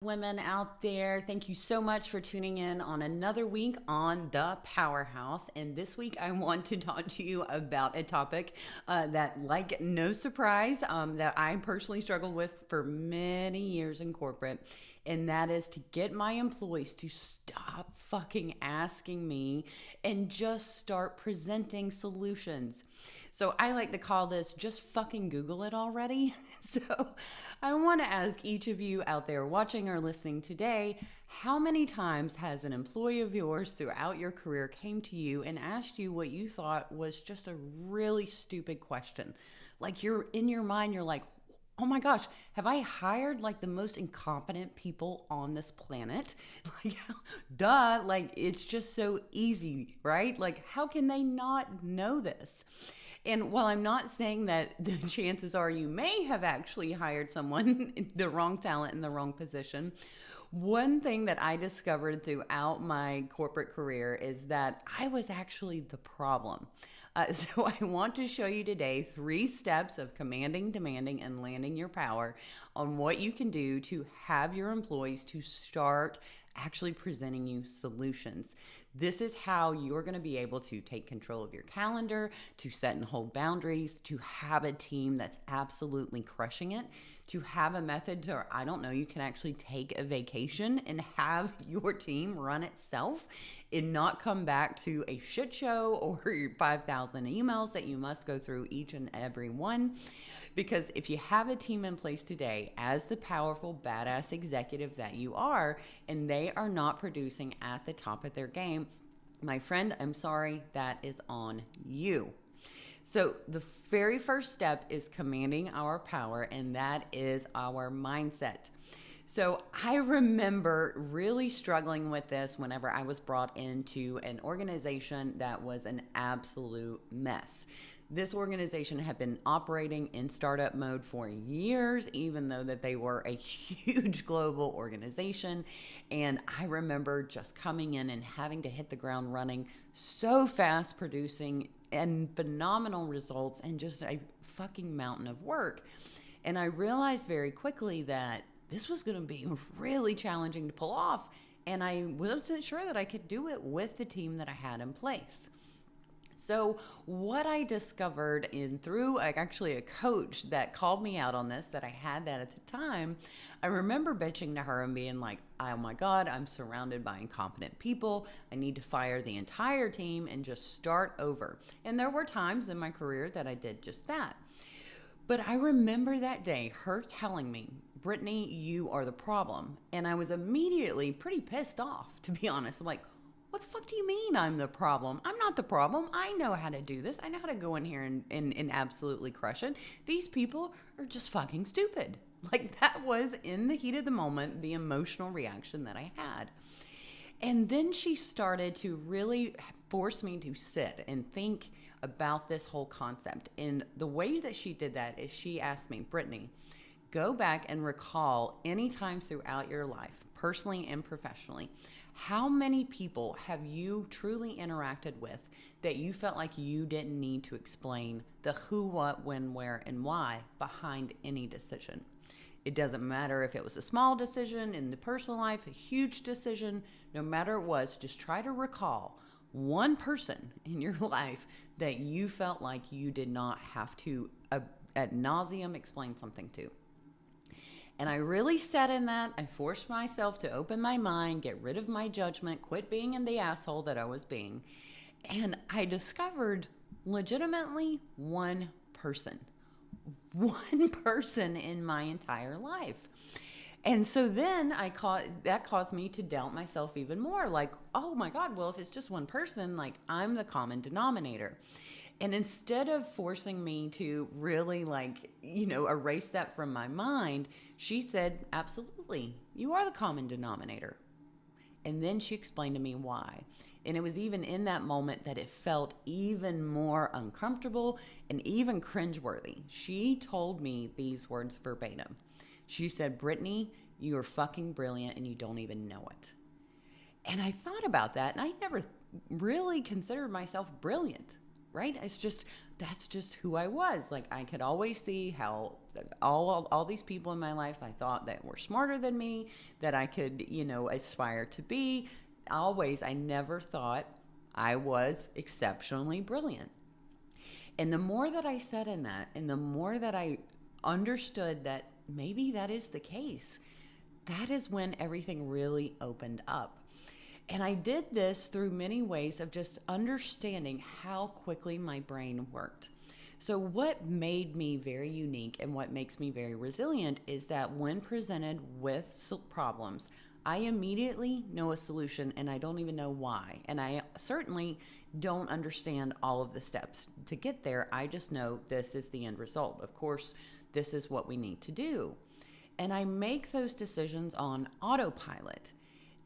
Women out there, thank you so much for tuning in on another week on the Powerhouse. And this week, I want to talk to you about a topic that, like no surprise, that I personally struggled with for many years in corporate. And that is to get my employees to stop fucking asking me and just start presenting solutions. So I like to call this just fucking Google it already. So I want to ask each of you out there watching or listening today, how many times has an employee of yours throughout your career came to you and asked you what you thought was just a really stupid question? Like you're in your mind, you're like, oh my gosh, have I hired like the most incompetent people on this planet? Like, duh, like it's just so easy, right? Like, how can they not know this? And while I'm not saying that the chances are you may have actually hired someone, the wrong talent in the wrong position, one thing that I discovered throughout my corporate career is that I was actually the problem. So I want to show you today 3 steps of commanding, demanding, and landing your power on what you can do to have your employees to start actually presenting you solutions. This is how you're going to be able to take control of your calendar, to set and hold boundaries, to have a team that's absolutely crushing it, to have a method to, I don't know, you can actually take a vacation and have your team run itself and not come back to a shit show or your 5,000 emails that you must go through each and every one. Because if you have a team in place today as the powerful, badass executive that you are, and they are not producing at the top of their game, my friend, I'm sorry, that is on you. So the very first step is commanding our power, and that is our mindset. So I remember really struggling with this whenever I was brought into an organization that was an absolute mess. This organization had been operating in startup mode for years, even though that they were a huge global organization. And I remember just coming in and having to hit the ground running so fast, producing and phenomenal results and just a fucking mountain of work. And I realized very quickly that this was going to be really challenging to pull off. And I wasn't sure that I could do it with the team that I had in place. So what I discovered through actually a coach that called me out on this, that I had that at the time, I remember bitching to her and being like, oh my God, I'm surrounded by incompetent people. I need to fire the entire team and just start over. And there were times in my career that I did just that. But I remember that day, her telling me, Brittany, you are the problem. And I was immediately pretty pissed off, to be honest. I'm like, what the fuck do you mean I'm the problem? I'm not the problem. I know how to do this. I know how to go in here and absolutely crush it. These people are just fucking stupid. Like that was in the heat of the moment, the emotional reaction that I had. And then she started to really force me to sit and think about this whole concept. And the way that she did that is she asked me, Brittany, go back and recall any time throughout your life, personally and professionally, how many people have you truly interacted with that you felt like you didn't need to explain the who, what, when, where, and why behind any decision? It doesn't matter if it was a small decision in the personal life, a huge decision, no matter it was, just try to recall one person in your life that you felt like you did not have to ad nauseum explain something to. And I really sat in that. I forced myself to open my mind, get rid of my judgment, quit being in the asshole that I was being. And I discovered legitimately one person in my entire life. And so then that caused me to doubt myself even more. Like, oh my God, well, if it's just one person, like I'm the common denominator. And instead of forcing me to really erase that from my mind, she said, absolutely, you are the common denominator. And then she explained to me why. And it was even in that moment that it felt even more uncomfortable and even cringeworthy. She told me these words verbatim. She said, Brittany, you are fucking brilliant and you don't even know it. And I thought about that, and I never really considered myself brilliant. right? That's just who I was. Like, I could always see how all these people in my life I thought that were smarter than me, that I could, aspire to be. I never thought I was exceptionally brilliant. And the more that I sat in that, and the more that I understood that maybe that is the case, that is when everything really opened up. And I did this through many ways of just understanding how quickly my brain worked. So, what made me very unique and what makes me very resilient is that when presented with problems, I immediately know a solution and I don't even know why. And I certainly don't understand all of the steps to get there. I just know this is the end result. Of course, this is what we need to do. And I make those decisions on autopilot.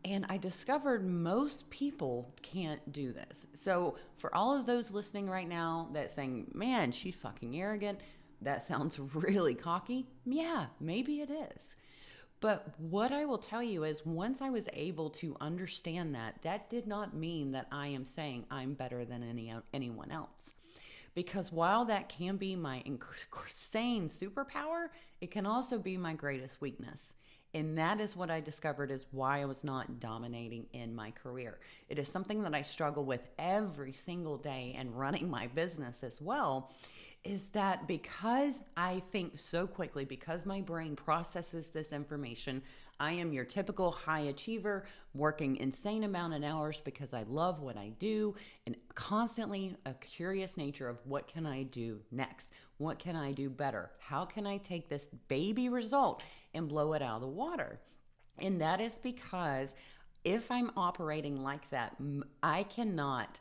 And I discovered most people can't do this. So, for all of those listening right now that saying, man, she's fucking arrogant, that sounds really cocky. Yeah, maybe it is. But what I will tell you is once I was able to understand that, that did not mean that I am saying I'm better than anyone else. Because while that can be my insane superpower, it can also be my greatest weakness. And that is what I discovered is why I was not dominating in my career. It is something that I struggle with every single day, and running my business as well, is that because I think so quickly, because my brain processes this information, I am your typical high achiever, working insane amount of hours because I love what I do, and constantly a curious nature of what can I do next? What can I do better? How can I take this baby result and blow it out of the water? And that is because if I'm operating like that, I cannot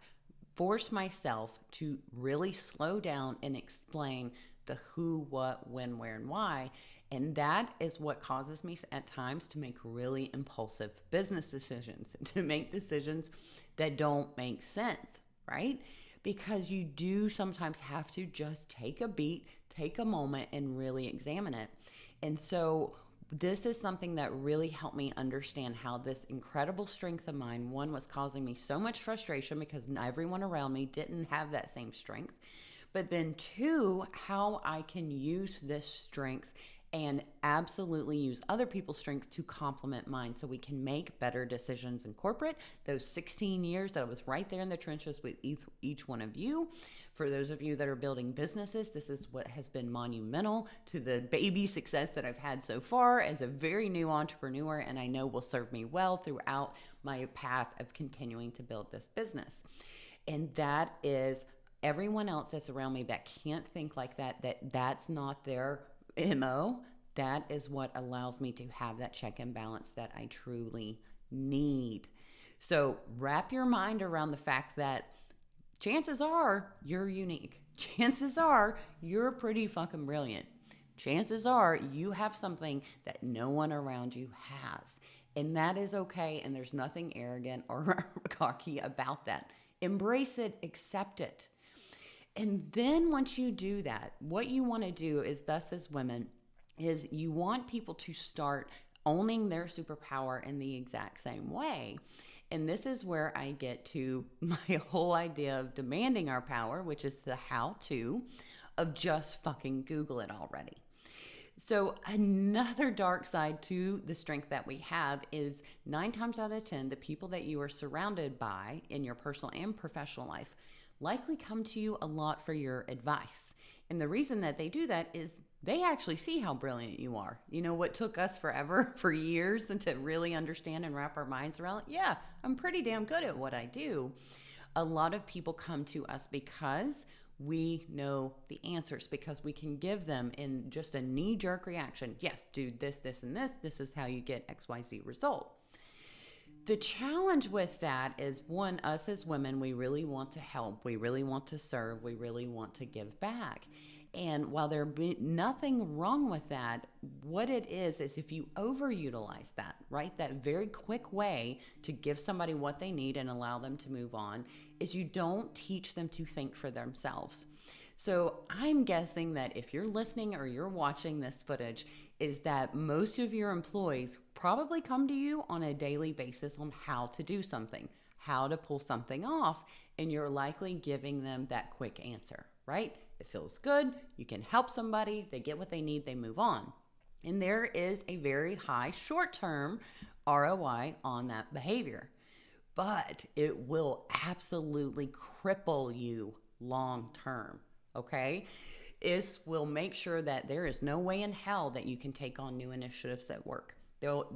force myself to really slow down and explain the who, what, when, where, and why. And that is what causes me at times to make really impulsive business decisions, to make decisions that don't make sense, right? Because you do sometimes have to just take a beat, take a moment, and really examine it. And so this is something that really helped me understand how this incredible strength of mine, one, was causing me so much frustration because everyone around me didn't have that same strength. But then two, how I can use this strength and absolutely use other people's strengths to complement mine so we can make better decisions in corporate. Those 16 years that I was right there in the trenches with each one of you. For those of you that are building businesses, this is what has been monumental to the baby success that I've had so far as a very new entrepreneur, and I know will serve me well throughout my path of continuing to build this business. And that is everyone else that's around me that can't think like that's not their MO. That is what allows me to have that check and balance that I truly need. So wrap your mind around the fact that chances are you're unique. Chances are you're pretty fucking brilliant. Chances are you have something that no one around you has. And that is okay. And there's nothing arrogant or cocky about that. Embrace it, accept it. And then once you do that, what you want to do is, thus as women, is you want people to start owning their superpower in the exact same way. And this is where I get to my whole idea of demanding our power, which is the how-to of just fucking Google it already. So another dark side to the strength that we have is 9 times out of 10, the people that you are surrounded by in your personal and professional life likely come to you a lot for your advice. And the reason that they do that is they actually see how brilliant you are. You know what took us forever, for years, and to really understand and wrap our minds around, yeah, I'm pretty damn good at what I do. A lot of people come to us because we know the answers, because we can give them in just a knee-jerk reaction. Yes, do this, this, and this. This is how you get XYZ result. The challenge with that is, one, us as women, we really want to help. We really want to serve. We really want to give back. And while there be nothing wrong with that, what it is if you overutilize that, right? That very quick way to give somebody what they need and allow them to move on is you don't teach them to think for themselves. So I'm guessing that if you're listening or you're watching this footage, is that most of your employees probably come to you on a daily basis on how to do something. how to pull something off, and you're likely giving them that quick answer, right? It feels good, you can help somebody, they get what they need, they move on. And there is a very high short-term ROI on that behavior, but it will absolutely cripple you long term, okay? It will make sure that there is no way in hell that you can take on new initiatives at work.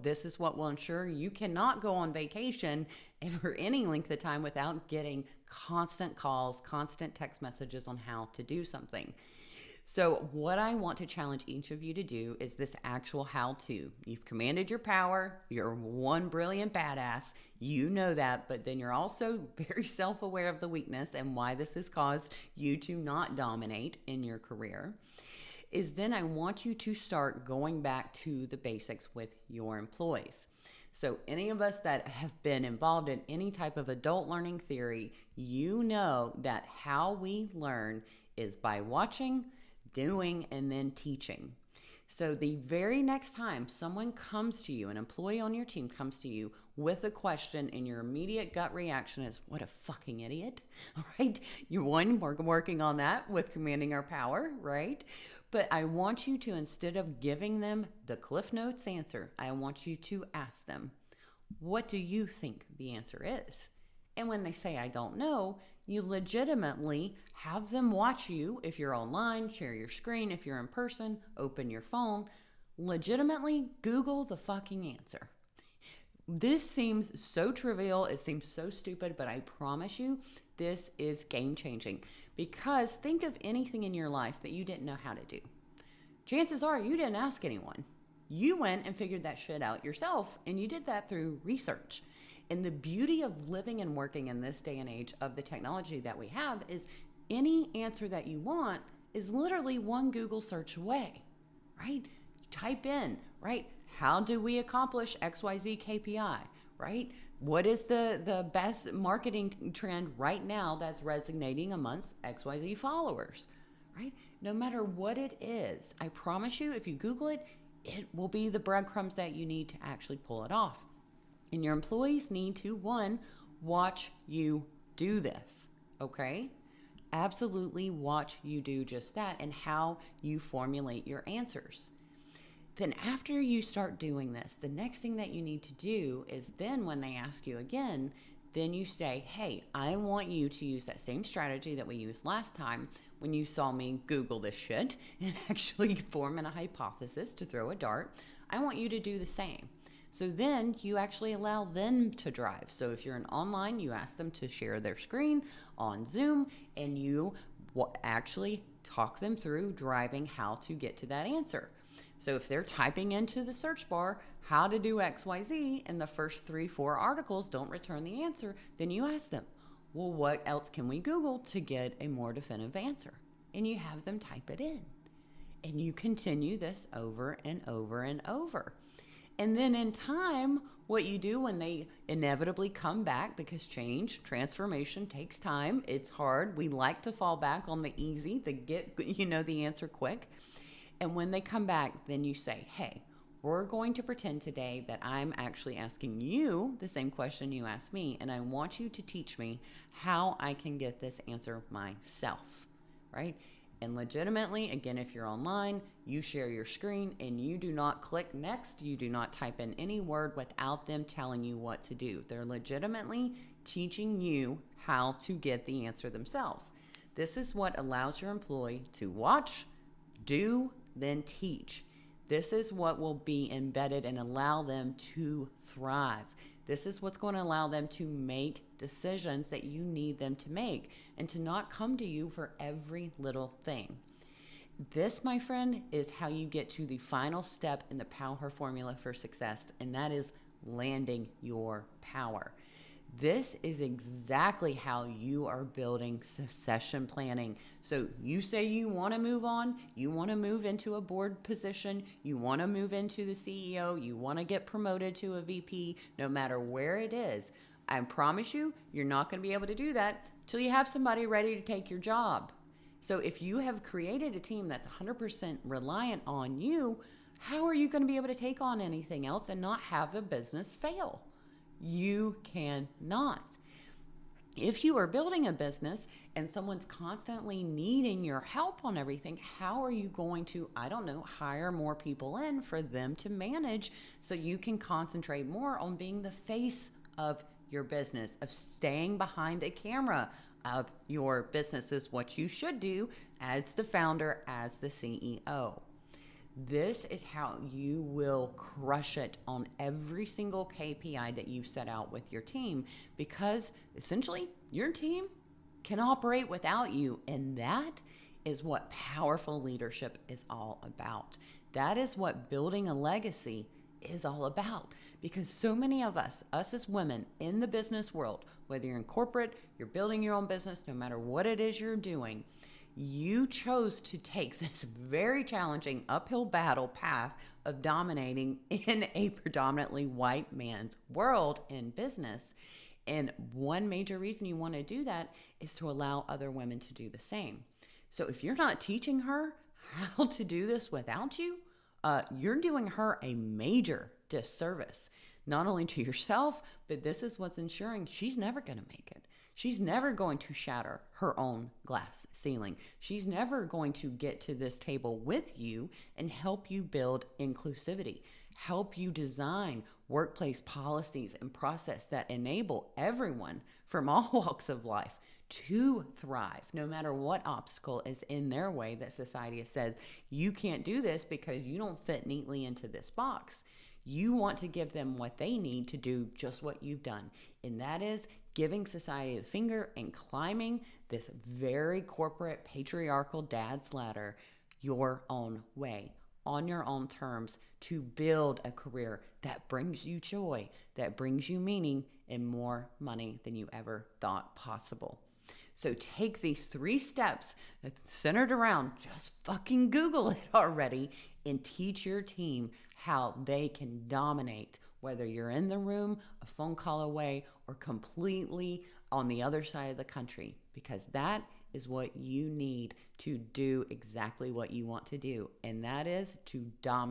This is what will ensure you cannot go on vacation for any length of time without getting constant calls, constant text messages on how to do something. So what I want to challenge each of you to do is this actual how-to. You've commanded your power. You're one brilliant badass. You know that, but then you're also very self-aware of the weakness and why this has caused you to not dominate in your career. Is then I want you to start going back to the basics with your employees. So any of us that have been involved in any type of adult learning theory, you know that how we learn is by watching, doing, and then teaching. So the very next time someone comes to you, an employee on your team comes to you with a question, and your immediate gut reaction is, what a fucking idiot, right? We're working on that with commanding our power, right? But I want you to, instead of giving them the Cliff Notes answer, I want you to ask them, what do you think the answer is? And when they say, I don't know, you legitimately have them watch you. If you're online, share your screen. If you're in person, open your phone. Legitimately Google the fucking answer. This seems so trivial. It seems so stupid, but I promise you, this is game changing. Because think of anything in your life that you didn't know how to do. Chances are you didn't ask anyone. You went and figured that shit out yourself, and you did that through research. And the beauty of living and working in this day and age of the technology that we have is any answer that you want is literally one Google search away, right? Type in, right? How do we accomplish XYZ KPI, right? What is the best marketing trend right now that's resonating amongst XYZ followers, right? No matter what it is, I promise you, if you Google it, it will be the breadcrumbs that you need to actually pull it off. And your employees need to, one, watch you do this, okay? Absolutely watch you do just that and how you formulate your answers. Then after you start doing this, the next thing that you need to do is then when they ask you again, then you say, hey, I want you to use that same strategy that we used last time when you saw me Google this shit and actually form a hypothesis to throw a dart. I want you to do the same. So then you actually allow them to drive. So if you're online, you ask them to share their screen on Zoom, and you actually talk them through driving how to get to that answer. So if they're typing into the search bar how to do XYZ and the first 3-4 articles don't return the answer, then you ask them, well, what else can we Google to get a more definitive answer? And you have them type it in. And you continue this over and over and over. And then in time, what you do when they inevitably come back, because change, transformation takes time. It's hard. We like to fall back on the easy, the get, the answer quick. And when they come back, then you say, hey, we're going to pretend today that I'm actually asking you the same question you asked me, and I want you to teach me how I can get this answer myself, right? And legitimately, again, if you're online, you share your screen and you do not click next. You do not type in any word without them telling you what to do. They're legitimately teaching you how to get the answer themselves. This is what allows your employee to watch, do, then teach. This is what will be embedded and allow them to thrive. This is what's going to allow them to make decisions that you need them to make and to not come to you for every little thing. This, my friend, is how you get to the final step in the PowHER formula for success, and that is landing your power. This is exactly how you are building succession planning. So you say you want to move on, you want to move into a board position, you want to move into the CEO, you want to get promoted to a VP, no matter where it is. I promise you, you're not going to be able to do that till you have somebody ready to take your job. So if you have created a team that's 100% reliant on you, how are you going to be able to take on anything else and not have the business fail? You cannot. If you are building a business and someone's constantly needing your help on everything, how are you going to, I don't know, hire more people in for them to manage so you can concentrate more on being the face of your business, of staying behind a camera of your business is what you should do as the founder, as the CEO. This is how you will crush it on every single KPI that you've set out with your team, because essentially your team can operate without you. And that is what powerful leadership is all about. That is what building a legacy is all about. Because so many of us as women in the business world, whether you're in corporate, you're building your own business, no matter what it is you're doing, you chose to take this very challenging uphill battle path of dominating in a predominantly white man's world in business. And one major reason you want to do that is to allow other women to do the same. So if you're not teaching her how to do this without you, you're doing her a major disservice, not only to yourself, but this is what's ensuring she's never going to make it. She's never going to shatter her own glass ceiling. She's never going to get to this table with you and help you build inclusivity, help you design workplace policies and process that enable everyone from all walks of life to thrive, no matter what obstacle is in their way that society says, you can't do this because you don't fit neatly into this box. You want to give them what they need to do just what you've done. And that is giving society the finger and climbing this very corporate patriarchal dad's ladder your own way, on your own terms, to build a career that brings you joy, that brings you meaning and more money than you ever thought possible. So take these 3 steps centered around, just fucking Google it already, and teach your team how they can dominate, whether you're in the room, a phone call away, or completely on the other side of the country, because that is what you need to do exactly what you want to do, and that is to dominate.